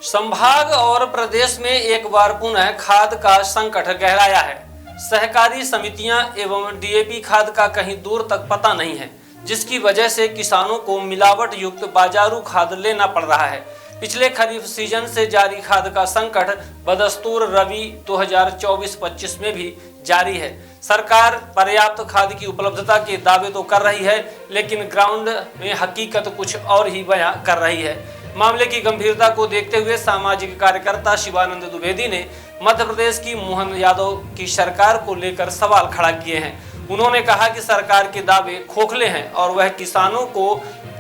संभाग और प्रदेश में एक बार पुनः खाद का संकट गहराया है। सहकारी समितियां एवं डीएपी खाद का कहीं दूर तक पता नहीं है, जिसकी वजह से किसानों को मिलावट युक्त बाजारू खाद लेना पड़ रहा है। पिछले खरीफ सीजन से जारी खाद का संकट बदस्तूर रबी 2024-25 में भी जारी है। सरकार पर्याप्त खाद की उपलब्धता के दावे तो कर रही है, लेकिन ग्राउंड में हकीकत कुछ और ही बयां कर रही है। मामले की गंभीरता को देखते हुए सामाजिक कार्यकर्ता शिवानंद द्विवेदी ने मध्य प्रदेश की मोहन यादव की सरकार को लेकर सवाल खड़ा किए हैं। उन्होंने कहा कि सरकार के दावे खोखले हैं और वह किसानों को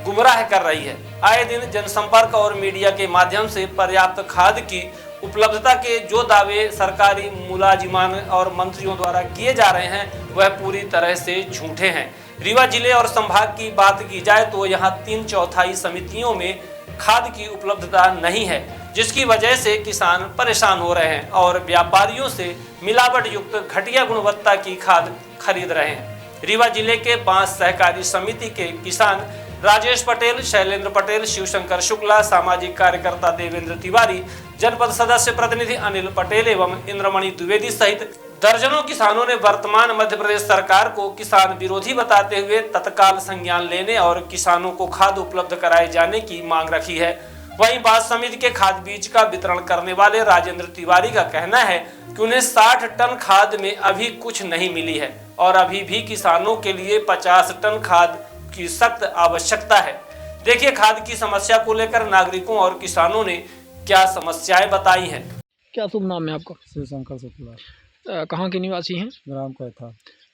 गुमराह कर रही है। आए दिन जनसंपर्क और मीडिया के माध्यम से पर्याप्त खाद की उपलब्धता के जो दावे सरकारी मुलाजिमान और मंत्रियों द्वारा किए जा रहे हैं, वह पूरी तरह से झूठे हैं। रीवा जिले और संभाग की बात की जाए तो यहाँ 3/4 समितियों में खाद की उपलब्धता नहीं है, जिसकी वजह से किसान परेशान हो रहे हैं और व्यापारियों से मिलावट युक्त घटिया गुणवत्ता की खाद खरीद रहे हैं। रीवा जिले के 5 सहकारी समिति के किसान राजेश पटेल, शैलेंद्र पटेल, शिवशंकर शुक्ला, सामाजिक कार्यकर्ता देवेंद्र तिवारी, जनपद सदस्य प्रतिनिधि अनिल पटेल एवं इंद्रमणि द्विवेदी सहित दर्जनों किसानों ने वर्तमान मध्य प्रदेश सरकार को किसान विरोधी बताते हुए तत्काल संज्ञान लेने और किसानों को खाद उपलब्ध कराए जाने की मांग रखी है। वहीं बात समिति के खाद बीज का वितरण करने वाले राजेंद्र तिवारी का कहना है कि उन्हें 60 टन खाद में अभी कुछ नहीं मिली है और अभी भी किसानों के लिए 50 टन खाद की सख्त आवश्यकता है। देखिए खाद की समस्या को लेकर नागरिकों और किसानों ने क्या समस्याएं बताई हैं। क्या शुभ नाम है आपका? शिवशंकर शुक्ला। कहाँ के निवासी हैं? ग्राम कैथा।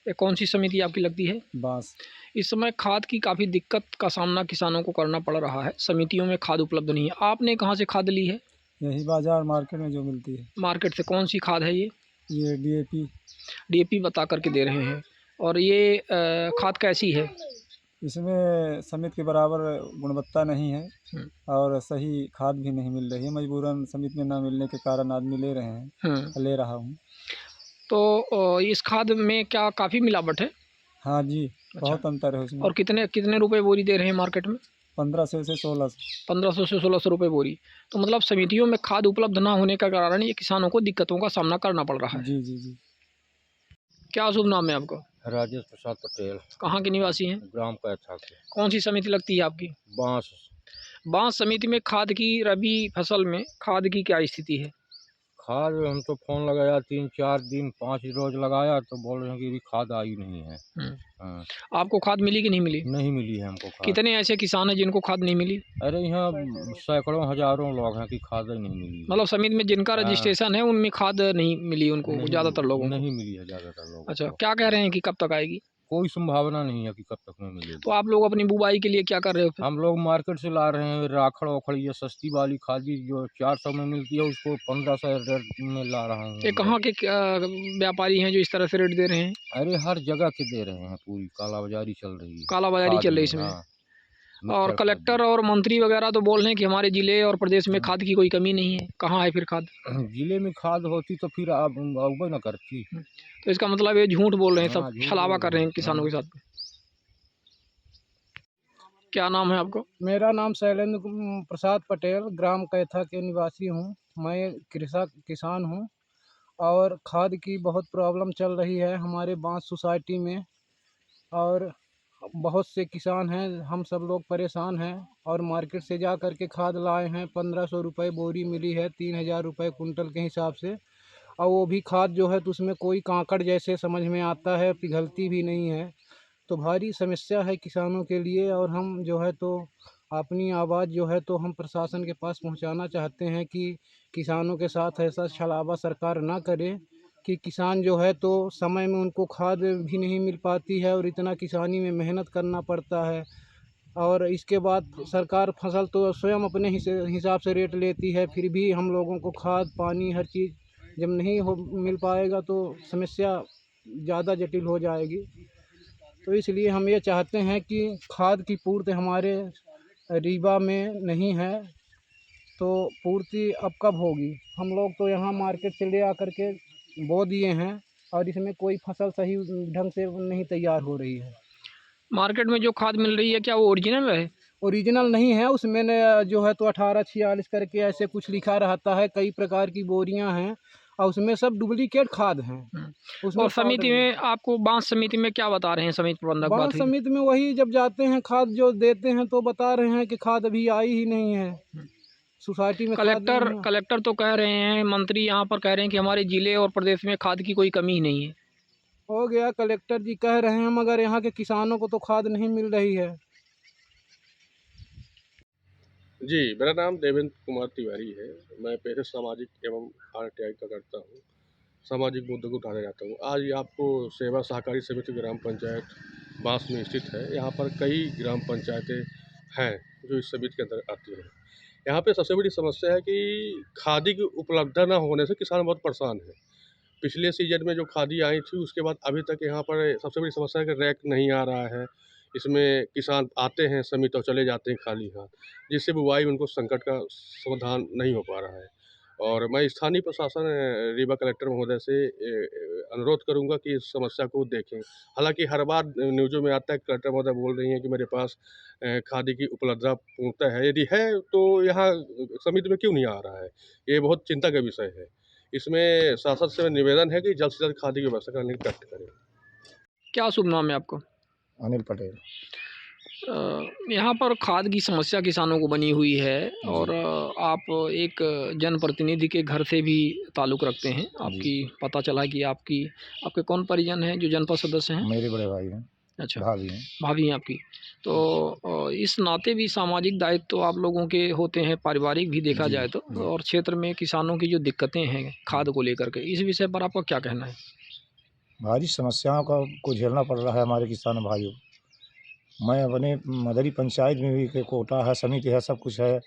ये कौन सी समिति आपकी लगती है? बांस। इस समय खाद की काफ़ी दिक्कत का सामना किसानों को करना पड़ रहा है। समितियों में खाद उपलब्ध नहीं है। आपने कहाँ से खाद ली है? यही बाजार मार्केट में जो मिलती है। मार्केट से कौन सी खाद है ये? ये डीएपी। डीएपी बता करके दे रहे हैं। और ये खाद कैसी है? इसमें समिति के बराबर गुणवत्ता नहीं है और सही खाद भी नहीं मिल रही है। मजबूरन समिति में ना मिलने के कारण आदमी ले रहे हैं, ले रहा हूँ। तो इस खाद में क्या काफ़ी मिलावट है? हाँ जी, अच्छा। बहुत अंतर है उसमें। और कितने रुपए बोरी दे रहे हैं मार्केट में? 1500 से 1600। 1500 से 1600 रुपये बोरी। तो मतलब समितियों में खाद उपलब्ध ना होने का कारण ये किसानों को दिक्कतों का सामना करना पड़ रहा है। जी जी जी। क्या शुभ नाम है आपका? राजेश प्रसाद पटेल। कहाँ के निवासी हैं? ग्राम कैथा के। कौन सी समिति लगती है आपकी? बांस। बांस समिति में खाद की रबी फसल में खाद की क्या स्थिति है? खाद हम तो फ़ोन लगाया 3-4 दिन 5 रोज लगाया तो बोल रहे हैं कि अभी खाद आई नहीं है। हाँ। आपको खाद मिली कि नहीं मिली? नहीं मिली है हमको खाद। कितने ऐसे किसान हैं जिनको खाद नहीं मिली? अरे यहाँ सैकड़ों हजारों लोग हैं कि खाद ही नहीं मिली। मतलब समिति में जिनका रजिस्ट्रेशन है उनमें खाद नहीं मिली उनको, ज़्यादातर लोगों को? नहीं मिली है ज़्यादातर लोगों अच्छा, को। क्या कह रहे हैं कि कब तक आएगी? कोई संभावना नहीं है कि कब तक नहीं मिलेगी। तो आप लोग अपनी बुवाई के लिए क्या कर रहे हो फिर? हम लोग मार्केट से ला रहे हैं राखड़ ओखड़, ये सस्ती वाली खादी जो 400 में मिलती है उसको 1500 रेट में ला रहा हूँ। ये कहाँ के व्यापारी हैं जो इस तरह से रेट दे रहे हैं? अरे हर जगह के दे रहे हैं, पूरी कालाबाजारी चल रही है। कालाबाजारी चल रही है इसमें। हाँ। और कलेक्टर और मंत्री वगैरह तो बोल रहे हैं कि हमारे जिले और प्रदेश में खाद की कोई कमी नहीं है। कहाँ है फिर खाद? जिले में खाद होती तो फिर आप अवगत न करती। तो इसका मतलब ये झूठ बोल रहे हैं, हाँ, सब झूठ छलावा बोल कर रहे हैं रहे हैं। किसानों के साथ। क्या नाम है आपको? मेरा नाम शैलेंद्र प्रसाद पटेल, ग्राम कैथा के निवासी हूँ। मैं किसान हूँ और खाद की बहुत प्रॉब्लम चल रही है हमारे बांस सोसाइटी में और बहुत से किसान हैं, हम सब लोग परेशान हैं और मार्केट से जा कर के खाद लाए हैं। 1500 रुपये बोरी मिली है, 3000 रुपये कुंटल के हिसाब से। और वो भी खाद जो है तो उसमें कोई कांकड़ जैसे समझ में आता है, पिघलती भी नहीं है। तो भारी समस्या है किसानों के लिए और हम जो है तो अपनी आवाज़ जो है तो हम प्रशासन के पास पहुंचाना चाहते हैं कि किसानों के साथ ऐसा छलावा सरकार ना करे कि किसान जो है तो समय में उनको खाद भी नहीं मिल पाती है और इतना किसानी में मेहनत करना पड़ता है। और इसके बाद सरकार फसल तो स्वयं अपने हिसाब से रेट लेती है, फिर भी हम लोगों को खाद पानी हर चीज़ जब नहीं मिल पाएगा तो समस्या ज़्यादा जटिल हो जाएगी। तो इसलिए हम ये चाहते हैं कि खाद की पूर्ति हमारे रीवा में नहीं है, तो पूर्ति अब कब होगी? हम लोग तो यहाँ मार्केट से ले आकर के बो दिए हैं और इसमें कोई फसल सही ढंग से नहीं तैयार हो रही है। मार्केट में जो खाद मिल रही है क्या वो ओरिजिनल है? ओरिजिनल नहीं है उसमें जो है तो 1846 करके ऐसे कुछ लिखा रहता है। कई प्रकार की बोरियां हैं और उसमें सब डुप्लीकेट खाद हैं। उसमें और समिति पाउडर में आपको बांस समिति में क्या बता रहे हैं समिति प्रबंधक बात बांस हुई? समिति में वही जब जाते हैं खाद जो देते हैं तो बता रहे हैं कि खाद अभी आई ही नहीं है सोसाइटी में। खाद नहीं है। कलेक्टर तो कह रहे हैं, मंत्री यहाँ पर कह रहे हैं कि हमारे जिले और प्रदेश में खाद की कोई कमी ही नहीं है। हो गया, कलेक्टर जी कह रहे हैं मगर यहाँ के किसानों को तो खाद नहीं मिल रही है। जी, मेरा नाम देवेंद्र कुमार तिवारी है। मैं पेशे सामाजिक एवं आरटीआई का करता हूँ। सामाजिक मुद्दों को उठाने जाता हूँ। आज आपको सेवा सहकारी समिति ग्राम पंचायत बांस में स्थित है। यहाँ पर कई ग्राम पंचायतें हैं जो इस समिति के अंदर आती हैं। यहाँ पे सबसे बड़ी समस्या है कि खादी की उपलब्धता न होने से किसान बहुत परेशान है। पिछले सीजन में जो खादी आई थी उसके बाद अभी तक यहाँ पर सबसे बड़ी समस्या है कि रैक नहीं आ रहा है। इसमें किसान आते हैं समिति और चले जाते हैं खाली हाथ, जिससे बुवाई में उनको संकट का समाधान नहीं हो पा रहा है। और मैं स्थानीय प्रशासन रीवा कलेक्टर महोदय से अनुरोध करूंगा कि इस समस्या को देखें। हालांकि हर बार न्यूज़ों में आता है कलेक्टर महोदय बोल रही हैं कि मेरे पास खादी की उपलब्धता पूर्णतः है। यदि है तो यहाँ समिति में क्यों नहीं आ रहा है, ये बहुत चिंता का विषय है। इसमें शासन से निवेदन है कि जल्द से जल्द खादी की व्यवस्था करने की कष्ट करें। क्या शुभ नाम है आपका? अनिल पटेल। यहाँ पर खाद की समस्या किसानों को बनी हुई है और आप एक जनप्रतिनिधि के घर से भी ताल्लुक़ रखते हैं। आपकी पता चला कि आपके कौन परिजन हैं जो जनपद सदस्य हैं? मेरे बड़े भाई हैं। अच्छा, भाभी हैं। भाभी हैं आपकी। तो इस नाते भी सामाजिक दायित्व तो आप लोगों के होते हैं, पारिवारिक भी देखा जाए तो। और क्षेत्र में किसानों की जो दिक्कतें हैं खाद को लेकर के, इस विषय पर आपका क्या कहना है? भारी समस्याओं को झेलना पड़ रहा है हमारे किसान भाइयों। मैं अपने मदरी पंचायत में भी के कोटा है, समिति है, सब कुछ है।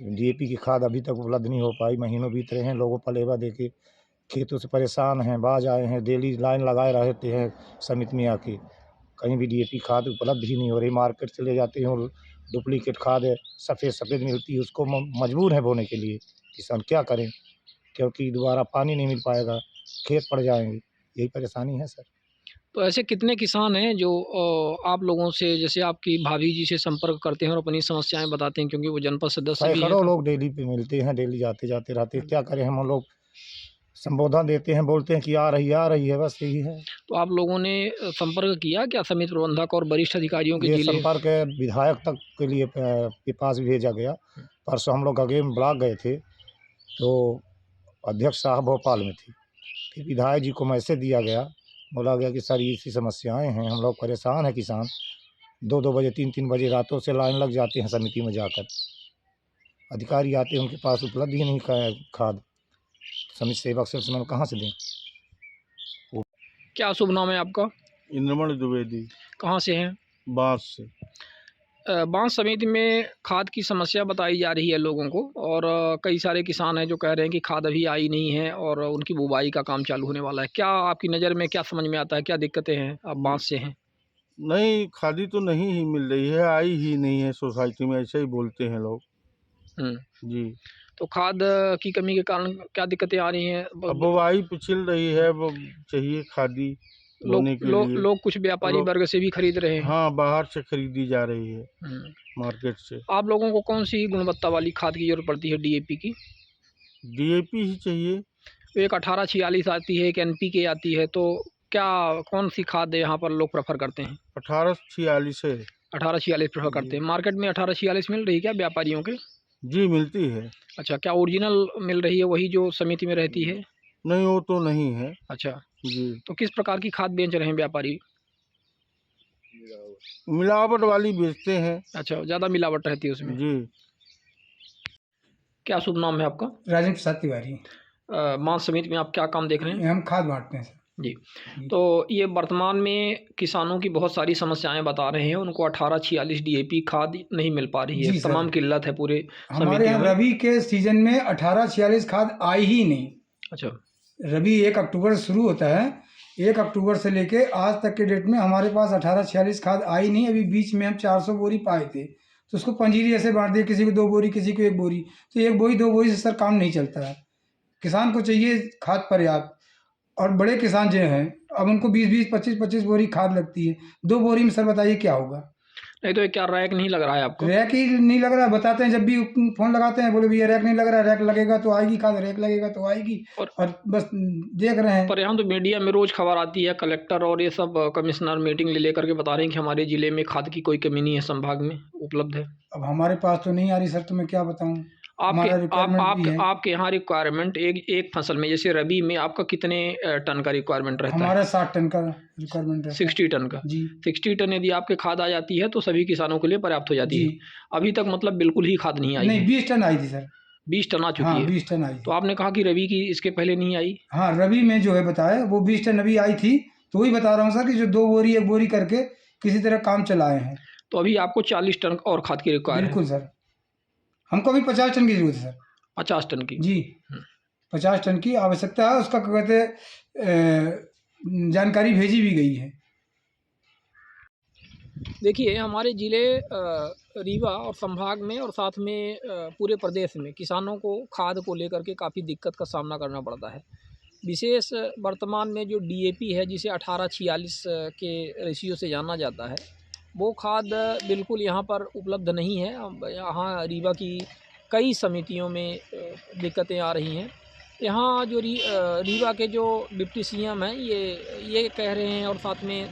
डीएपी की खाद अभी तक उपलब्ध नहीं हो पाई। महीनों बीत रहे हैं, लोगों पलेवा दे के खेतों से परेशान हैं। बाज आए हैं, डेली लाइन लगाए रहते हैं समिति में आके। कहीं भी डीएपी खाद उपलब्ध ही नहीं हो रही। मार्केट चले जाते हैं और डुप्लीकेट खाद है, सफ़ेद मिलती है, उसको मजबूर है बोने के लिए। किसान क्या करें, क्योंकि दोबारा पानी नहीं मिल पाएगा, खेत पड़ जाएंगे। यही परेशानी है सर। तो ऐसे कितने किसान हैं जो आप लोगों से, जैसे आपकी भाभी जी से संपर्क करते हैं और अपनी समस्याएं बताते हैं, क्योंकि वो जनपद सदस्य भी हैं? सैकड़ों लोग डेली पे मिलते हैं, डेली जाते जाते रहते हैं। क्या करें, हम लोग संबोधन देते हैं, बोलते हैं कि आ रही है, बस यही है। तो आप लोगों ने संपर्क किया क्या समिति प्रबंधक और वरिष्ठ अधिकारियों के? ये संपर्क विधायक तक के लिए के पास भेजा गया। परसों हम लोग अगेन ब्लॉक गए थे तो अध्यक्ष साहब भोपाल में थे। फिर विधायक जी को मैसेज दिया गया, बोला गया कि सर ऐसी समस्याएं हैं, हम लोग परेशान हैं किसान। 2-2 बजे 3-3 बजे रातों से लाइन लग जाते हैं समिति में जाकर। अधिकारी आते हैं, उनके पास उपलब्ध ही नहीं खाद। समिति सेवक से उसमें कहाँ से दें? क्या शुभ नाम है आपका? इंद्रमण द्विवेदी। कहाँ से हैं? बांस से। बांस समिति में खाद की समस्या बताई जा रही है लोगों को, और कई सारे किसान हैं जो कह रहे हैं कि खाद अभी आई नहीं है और उनकी बुवाई का काम चालू होने वाला है। क्या आपकी नज़र में क्या समझ में आता है, क्या दिक्कतें हैं? आप बांस से हैं। नहीं, खादी तो नहीं ही मिल रही है, आई ही नहीं है सोसाइटी में, ऐसे ही बोलते हैं लोग जी। तो खाद की कमी के कारण क्या दिक्कतें आ रही हैं? अब बुवाई पिछल रही है, वो चाहिए खादी बोने के लिए। लोग कुछ व्यापारी वर्ग से भी खरीद रहे हैं। हाँ, बाहर से खरीदी जा रही है मार्केट से। आप लोगों को कौन सी गुणवत्ता वाली खाद की जरूरत पड़ती है? डीएपी की? डीएपी ही चाहिए। तो एक 1846 आती है, एक एनपीके आती है, तो क्या कौन सी खाद यहाँ पर लोग प्रेफर करते हैं? 1846 है। 1846 प्रेफर करते हैं। मार्केट में 1846 मिल रही है क्या व्यापारियों के? जी, मिलती है। अच्छा, क्या ओरिजिनल मिल रही है, वही जो समिति में रहती है? नहीं, वो तो नहीं है। अच्छा जी। तो किस प्रकार की खाद बेच रहे हैं व्यापारी? मिलावट वाली बेचते हैं। अच्छा, ज़्यादा मिलावट रहती है उसमें। जी। क्या शुभ नाम है आपका? राजेंद्र प्रसाद तिवारी। बांस समिति में आप क्या काम देख रहे हैं? हम खाद बांटते हैं सर। जी। तो ये वर्तमान में किसानों की बहुत सारी समस्याएं बता रहे हैं, उनको 1846 डीएपी खाद नहीं मिल पा रही है, तमाम किल्लत है पूरे हमारे यहाँ रबी के सीजन में 1846 खाद आई ही नहीं। अच्छा, रबी 1 अक्टूबर से शुरू होता है, 1 अक्टूबर से लेके आज तक के डेट में हमारे पास 1846 खाद आई नहीं। अभी बीच में हम 400 बोरी पाए थे, तो उसको पंजीरी ऐसे बांट दिए, किसी को 2 बोरी, किसी को 1 बोरी। तो 1 बोरी 2 बोरी से सर काम नहीं चलता है। किसान को चाहिए खाद पर्याप्त, और बड़े किसान जो हैं अब उनको 20-20, 25-25 बोरी खाद लगती है। 2 बोरी में सर बताइए क्या होगा? नहीं तो ये क्या रैक नहीं लग रहा है आपको? रैक ही नहीं लग रहा है, बताते हैं जब भी फ़ोन लगाते हैं, बोले भैया रैक नहीं लग रहा है, रैक लगेगा तो आएगी खाद, रैक लगेगा तो आएगी, और बस देख रहे हैं। पर यहाँ तो मीडिया में रोज़ खबर आती है, कलेक्टर और ये सब कमिश्नर मीटिंग ले लेकर के बता रहे हैं कि हमारे ज़िले में खाद की कोई कमी नहीं है, संभाग में उपलब्ध है। अब हमारे पास तो नहीं आ रही सर, तो मैं क्या बताऊँ। आपके यहाँ रिक्वायरमेंट एक फसल में, जैसे रबी में आपका कितने टन का रिक्वायरमेंट रहता है? हमारा 60 टन का रिक्वायरमेंट है। 60 टन का जी। 60 टन यदि आपके खाद आ जाती है तो सभी किसानों के लिए पर्याप्त हो जाती है। अभी तक मतलब बिल्कुल ही खाद नहीं आई? नहीं, 20 टन आई थी सर। 20 टन आ चुकी हाँ, है? 20 टन आई। तो आपने कहा कि रबी की इसके पहले नहीं आई? हाँ, रबी में जो है बताया वो 20 टन अभी आई थी, तो वही बता रहा हूँ सर कि जो 2 बोरी 1 बोरी करके किसी तरह काम चलाए हैं। तो अभी आपको 40 टन और खाद की रिक्वायरमेंट? बिल्कुल सर, हमको अभी 50 टन की जरूरत है सर। 50 टन की? जी, 50 टन की आवश्यकता है। उसका क्या कहते हैं, जानकारी भेजी भी गई है। देखिए, हमारे ज़िले रीवा और संभाग में और साथ में पूरे प्रदेश में किसानों को खाद को लेकर के काफ़ी दिक्कत का सामना करना पड़ता है। विशेष वर्तमान में जो डीएपी है, जिसे 1846 के रेशियो से जाना जाता है, वो खाद बिल्कुल यहाँ पर उपलब्ध नहीं है। यहाँ रीवा की कई समितियों में दिक्कतें आ रही हैं। यहाँ जो रीवा के जो डिप्टी सीएम हैं, ये कह रहे हैं, और साथ में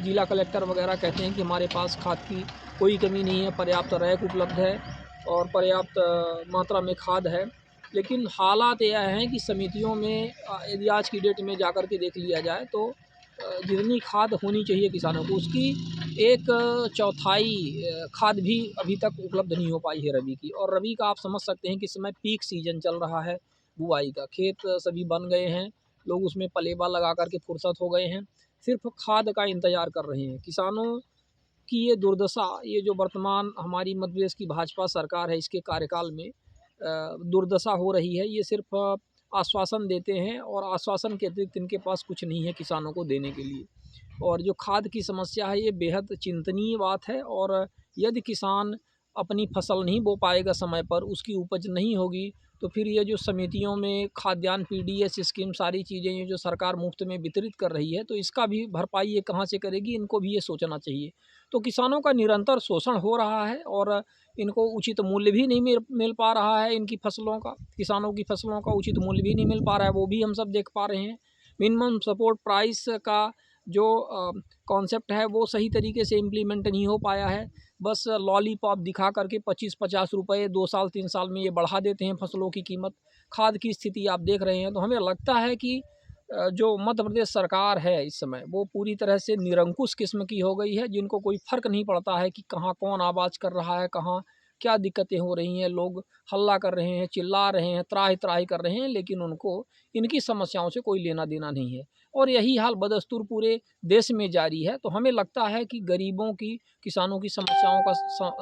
जिला कलेक्टर वगैरह कहते हैं कि हमारे पास खाद की कोई कमी नहीं है, पर्याप्त रैक उपलब्ध है और पर्याप्त मात्रा में खाद है। लेकिन हालात यह हैं कि समितियों में यदि आज की डेट में जाकर के देख लिया जाए तो जितनी खाद होनी चाहिए किसानों को, उसकी 1/4 खाद भी अभी तक उपलब्ध नहीं हो पाई है रबी की। और रबी का आप समझ सकते हैं कि इस समय पीक सीजन चल रहा है बुआई का, खेत सभी बन गए हैं, लोग उसमें पलेबा लगा करके फुर्सत हो गए हैं, सिर्फ खाद का इंतज़ार कर रहे हैं। किसानों की ये दुर्दशा, ये जो वर्तमान हमारी मध्य प्रदेश की भाजपा सरकार है, इसके कार्यकाल में दुर्दशा हो रही है। ये सिर्फ आश्वासन देते हैं और आश्वासन के अतिरिक्त इनके पास कुछ नहीं है किसानों को देने के लिए। और जो खाद की समस्या है, ये बेहद चिंतनीय बात है। और यदि किसान अपनी फसल नहीं बो पाएगा समय पर, उसकी उपज नहीं होगी, तो फिर ये जो समितियों में खाद्यान्न पीडीएस स्कीम, सारी चीज़ें ये जो सरकार मुफ्त में वितरित कर रही है, तो इसका भी भरपाई ये कहाँ से करेगी, इनको भी ये सोचना चाहिए। तो किसानों का निरंतर शोषण हो रहा है और इनको उचित मूल्य भी नहीं मिल पा रहा है। इनकी फसलों का, किसानों की फसलों का उचित मूल्य भी नहीं मिल पा रहा है, वो भी हम सब देख पा रहे हैं। मिनिमम सपोर्ट प्राइस का जो कॉन्सेप्ट है वो सही तरीके से इम्प्लीमेंट नहीं हो पाया है। बस लॉलीपॉप दिखा करके 25-50 रुपये 2 साल 3 साल में ये बढ़ा देते हैं फसलों की कीमत। खाद की स्थिति आप देख रहे हैं, तो हमें लगता है कि जो मध्य प्रदेश सरकार है इस समय, वो पूरी तरह से निरंकुश किस्म की हो गई है, जिनको कोई फ़र्क नहीं पड़ता है कि कहाँ कौन आवाज़ कर रहा है, कहाँ क्या दिक्कतें हो रही हैं। लोग हल्ला कर रहे हैं, चिल्ला रहे हैं, त्राही-त्राही कर रहे हैं, लेकिन उनको इनकी समस्याओं से कोई लेना देना नहीं है। और यही हाल बदस्तूर पूरे देश में जारी है। तो हमें लगता है कि गरीबों की, किसानों की समस्याओं का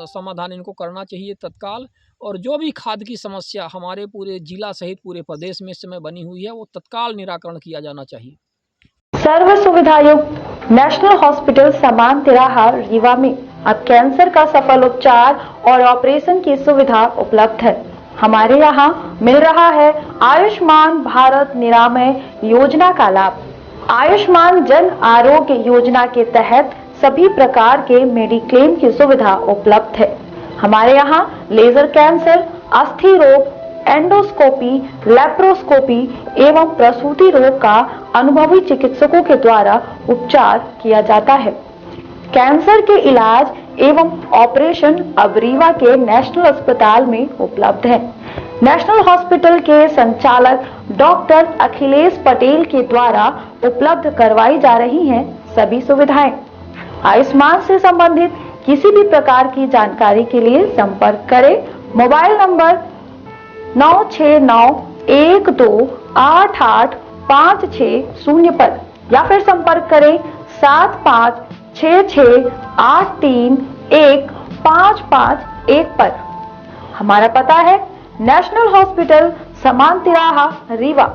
समाधान इनको करना चाहिए तत्काल। और जो भी खाद की समस्या हमारे पूरे जिला सहित पूरे प्रदेश में इस समय बनी हुई है, वो तत्काल निराकरण किया जाना चाहिए। सर्व सुविधायुक्त नेशनल हॉस्पिटल समान तिराहा रीवा में अब कैंसर का सफल उपचार और ऑपरेशन की सुविधा उपलब्ध है। हमारे यहाँ मिल रहा है आयुष्मान भारत निरामय योजना का लाभ। आयुष्मान जन आरोग्य योजना के तहत सभी प्रकार के मेडिक्लेम की सुविधा उपलब्ध है। हमारे यहाँ लेजर कैंसर, अस्थि रोग, एंडोस्कोपी, लेप्रोस्कोपी एवं प्रसूति रोग का अनुभवी चिकित्सकों के द्वारा उपचार किया जाता है। कैंसर के इलाज एवं ऑपरेशन अब रीवा के नेशनल अस्पताल में उपलब्ध है। नेशनल हॉस्पिटल के संचालक डॉक्टर अखिलेश पटेल के द्वारा उपलब्ध करवाई जा रही हैं सभी सुविधाएं। आयुष्मान से संबंधित किसी भी प्रकार की जानकारी के लिए संपर्क करें मोबाइल नंबर 9691288560 पर, या फिर संपर्क करें 7566831551 पर। हमारा पता है नेशनल हॉस्पिटल समान तिराहा रीवा।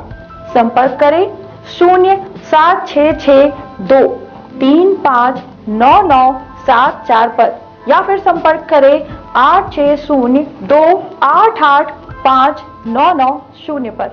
संपर्क करें 07662359974 पर, या फिर संपर्क करें 8602885990 पर।